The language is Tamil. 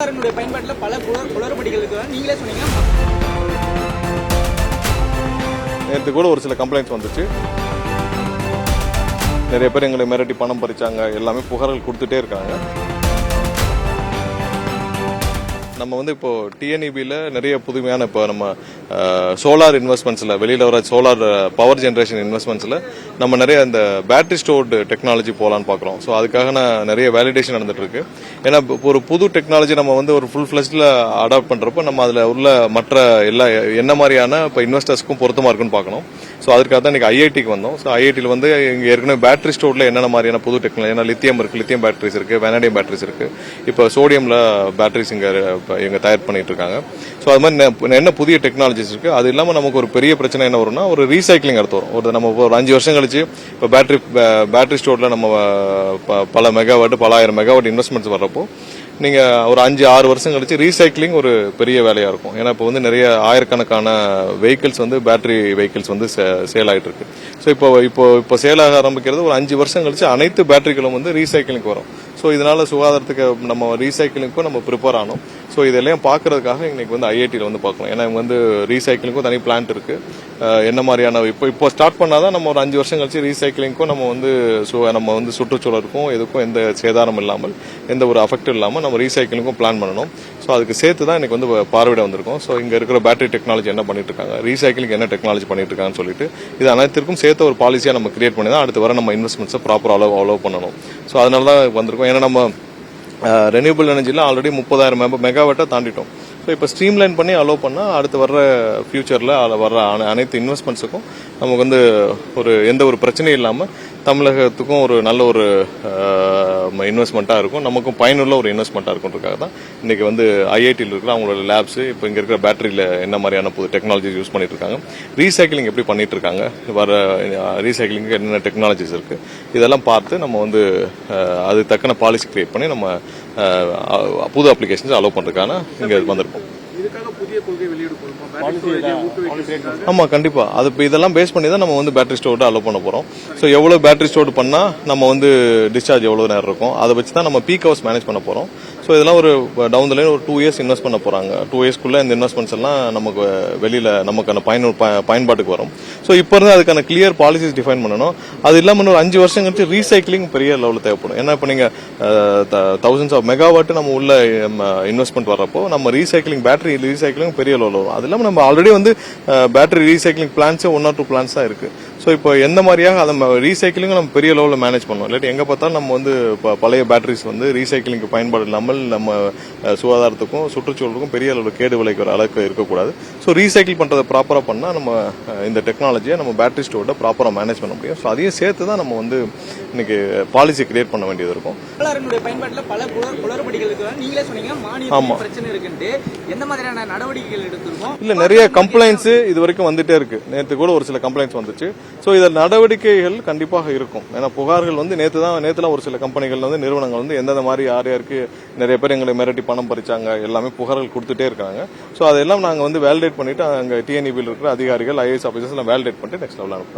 பயன்பாட்டில் பல குளறுபடிகள் இருக்கு. நீங்களே சொன்னீங்க. நேற்று கூட ஒரு சில கம்ப்ளைண்ட்ஸ் வந்துச்சு. நிறைய பேர் எங்களை மிரட்டி பணம் பறிச்சாங்க, எல்லாமே புகார்கள் கொடுத்துட்டே இருக்காங்க. நம்ம வந்து இப்போ டிஎன்இபியில் நிறைய புதுமையான இப்போ நம்ம சோலார் இன்வெஸ்ட்மெண்ட்ஸில் வெளியில் வர சோலார் பவர் ஜென்ரேஷன் இன்வெஸ்ட்மெண்ட்ஸில் நம்ம நிறைய இந்த பேட்டரி ஸ்டோர்டு டெக்னாலஜி போகலான்னு பார்க்குறோம். ஸோ அதுக்காக நிறைய வேலிடேஷன் நடந்துட்டு இருக்கு. ஏன்னா ஒரு புது டெக்னாலஜி நம்ம வந்து ஒரு ஃபுல் ஃபிளெஜ்டில் அடாப்ட் பண்ணுறப்போ நம்ம அதில் உள்ள மற்ற எல்லா என்ன மாதிரியான இப்போ இன்வெஸ்டர்ஸ்க்கும் பொருத்தமாக இருக்குன்னு பார்க்கணும். ஸோ அதுக்காக தான் இன்றைக்கி ஐஐடிக்கு வந்தோம். ஸோ ஐஐடியில் வந்து இங்கே ஏற்கனவே பேட்டரி ஸ்டோரில் என்னென்ன மாதிரியான புது டெக்னாலஜி, ஏன்னா லித்தியம் இருக்குது, லித்தியம் பேட்டரிஸ் இருக்குது, வெனடியம் பேட்டரிஸ் இருக்குது, இப்போ சோடியமில் பேட்டரிஸ் இங்கே தயார் பண்ணிட்டு இருக்காங்க. ஸோ அது மாதிரி என்ன புதிய டெக்னாலஜிஸ் இருக்குது. அது இல்லாமல் நமக்கு ஒரு பெரிய பிரச்சனை என்ன வரும்னா ஒரு ரீசைக்ளிங் அடுத்து வரும். நம்ம ஒரு 5 வருஷம் கழிச்சு இப்போ பேட்டரி ஸ்டோரில் நம்ம பல மெகாவாட் பல ஆயிரம் மெகாவாட் இன்வெஸ்ட்மெண்ட்ஸ் வர்றப்போ நீங்கள் ஒரு 5-6 வருஷம் கழிச்சு ரீசைக்ளிங் ஒரு பெரிய வேலையாக இருக்கும். ஏன்னா இப்போ வந்து நிறைய ஆயிரக்கணக்கான வெஹிக்கிள்ஸ் வந்து பேட்டரி வெஹிக்கிள்ஸ் வந்து சேல் ஆகிட்டு இருக்கு. ஸோ இப்போ சேல் ஆக ஆரம்பிக்கிறது ஒரு 5 வருஷம் கழிச்சு அனைத்து பேட்டரிகளும் வந்து ரீசைக்ளிங் வரும். ஸோ இதனால சுகாதாரத்துக்கு நம்ம ரீசைக்கிளிங்க்கும் நம்ம ப்ரிப்பேர் ஆனோம். ஸோ இதெல்லாம் பார்க்கறதுக்காக இன்னைக்கு வந்து ஐஐடியில் வந்து பார்க்கணும். ஏன்னா இவங்க வந்து ரீசைக்கிளிங்க்கும் தனி பிளான்ட் இருக்கு. என்ன மாதிரியான இப்போ ஸ்டார்ட் பண்ணாதான் நம்ம ஒரு 5 வருஷம் கழிச்சு ரீசைக்கிளிங்க்கும் நம்ம வந்து சுற்றுச்சூழலுக்கும் எதுக்கும் எந்த சேதாரம் இல்லாமல் எந்த ஒரு அஃபெக்ட் இல்லாமல் நம்ம ரீசைக்கிளிங்கும் பிளான் பண்ணணும். ஸோ அதுக்கு சேர்த்து தான் இன்னைக்கு வந்து பார்வையிட வந்திருக்கோம். ஸோ இங்கே இருக்கிற பேட்டரி டெக்னாலஜி என்ன பண்ணிட்டு இருக்காங்க, ரீசைக்கிளிங் என்ன டெக்னாலஜி பண்ணிட்டு இருக்காங்கன்னு சொல்லிட்டு இது அனைத்திற்கும் சேர்த்து ஒரு பாலிசியாக நம்ம கிரியேட் பண்ணி தான் அடுத்து வர நம்ம இன்வெஸ்ட்மெண்ட்ஸை ப்ராப்பர் அலோவ் பண்ணணும். ஸோ அதனால தான் வந்திருக்கோம். ஏன்னா நம்ம ரெனியூபிள் எனர்ஜியில் ஆல்ரெடி 30,000 மெகாவாட்டை தாண்டிட்டோம். ஸோ இப்போ ஸ்ட்ரீம்லைன் பண்ணி அலோவ் பண்ணால் அடுத்து வர்ற ஃபியூச்சரில் வர்ற அனைத்து இன்வெஸ்ட்மெண்ட்ஸுக்கும் நமக்கு வந்து எந்த ஒரு பிரச்சனையும் இல்லாமல் தமிழகத்துக்கும் ஒரு நல்ல ஒரு இன்வெஸ்ட்மெண்ட்டாக இருக்கும், நமக்கும் பயனுள்ள ஒரு இன்வெஸ்ட்மெண்ட்டாக இருக்குன்றதுக்காக தான் இன்றைக்கி வந்து ஐஐடியில் இருக்கிற அவங்களோட லேப்ஸு இப்போ இங்கே இருக்கிற பேட்டரியில் என்ன மாதிரியான புது டெக்னாலஜிஸ் யூஸ் பண்ணிட்டு இருக்காங்க, ரீசைக்கிளிங் எப்படி பண்ணிட்டு இருக்காங்க, வர ரீசைக்கிளிங்க்கு என்னென்ன டெக்னாலஜிஸ் இருக்குது, இதெல்லாம் பார்த்து நம்ம வந்து அது தக்கன பாலிசி கிரியேட் பண்ணி நம்ம புது அப்ளிகேஷன்ஸ் அலோவ் பண்ணுறதுக்கான இங்கே வந்திருக்கோம். ஆமா, கண்டிப்பா. அது இப்போ இதெல்லாம் பேஸ் பண்ணி தான் நம்ம வந்து பேட்டரி ஸ்டோர்டு அலோவ் பண்ண போறோம். ஸோ எவ்வளவு பேட்டரி ஸ்டோர்டு பண்ணா நம்ம வந்து டிஸ்சார்ஜ் எவ்வளவு நேரம் இருக்கும், அதை வச்சு தான் நம்ம பீக் ஹவர்ஸ் மேனேஜ் பண்ண போறோம். ஸோ இதெல்லாம் ஒரு டவுன் த லைன் ஒரு 2 இயர்ஸ் இன்வெஸ்ட் பண்ண போறாங்க. 2 இயர்ஸ்க்குள்ள இந்த இன்வெஸ்ட்மெண்ட்ஸ் எல்லாம் நமக்கு வெளியில நமக்கான பயன்பாட்டுக்கு வரும். ஸோ இப்போ இருந்து அதுக்கான கிளியர் பாலிசிஸ் டிஃபைன் பண்ணணும். அது இல்லாமல் ஒரு 5 வருஷம் கழிச்சு ரீசைக்கிளிங் பெரிய லெவலில் தேவைப்படும். ஏன்னா இப்போ நீங்க thousands of மெகாவாட் நம்ம உள்ள இன்வெஸ்ட்மெண்ட் வர்றப்போ நம்ம ரீசைக்கிளிங் பேட்டரி ரீசைக்கிளிங் பெரிய லெவலில் வரும். அது இல்லாமல் நம்ம ஆல்ரெடி வந்து battery recycling plans 1 or 2 plans தான் இருக்கு. ஸோ இப்போ எந்த மாதிரியாக அதை ரீசைக்கிளிங் நம்ம பெரிய லெவலில் மேனேஜ் பண்ணணும். இல்லாட்டி எங்கே பார்த்தாலும் நம்ம வந்து பழைய பேட்டரிஸ் வந்து ரீசைக்கிளிங்க்கு பயன்பாடு இல்லாமல் நம்ம சுகாதாரத்துக்கும் சுற்றுச்சூழலுக்கும் பெரிய அளவில் கேடு விளைக்கிற அளவுக்கு இருக்கக்கூடாது. ஸோ ரீசைக்கிள் பண்ணுறதை ப்ராப்பராக பண்ணால் நம்ம இந்த டெக்னாலஜியை நம்ம பேட்டரி ஸ்டோர்ட ப்ராப்பராக மேனேஜ் பண்ண முடியும். ஸோ அதையும் சேர்த்து தான் நம்ம வந்து இன்னைக்கு பாலிசி கிரியேட் பண்ண வேண்டியது இருக்கும். பயன்பாட்டில் பல குளறுபடிகள் இருக்கு. நீங்களே சொன்னீங்க மானியம் பிரச்சனை இருக்குன்னு எந்த மாதிரியான நடவடிக்கைகள் எடுத்திருக்கோம்? இல்ல, நிறைய கம்ப்ளைண்ட்ஸ் இது வரைக்கும் வந்துட்டே இருக்கு. நேற்று கூட ஒரு சில கம்ப்ளைண்ட்ஸ் வந்துச்சு. ஸோ இதில் நடவடிக்கைகள் கண்டிப்பாக இருக்கும். ஏன்னா புகார்கள் வந்து நேற்றுலாம் ஒரு சில கம்பெனிகள் வந்து நிறுவனங்கள் வந்து எந்தெந்த மாதிரி யாருக்கு நிறைய பேர் எங்களை மிரட்டி பணம் பறிச்சாங்க, எல்லாமே புகார்கள் கொடுத்துட்டே இருக்காங்க. ஸோ அதெல்லாம் நாங்கள் வந்து வேலிடேட் பண்ணிட்டு அங்கே டிஎன்இபியில் இருக்கிற அதிகாரிகள் ஐஏஎஸ் ஆஃபீஸர்ஸ் எல்லாம் வேலிடேட் பண்ணிட்டு நெக்ஸ்ட் லெவலில் அனுப்போம்.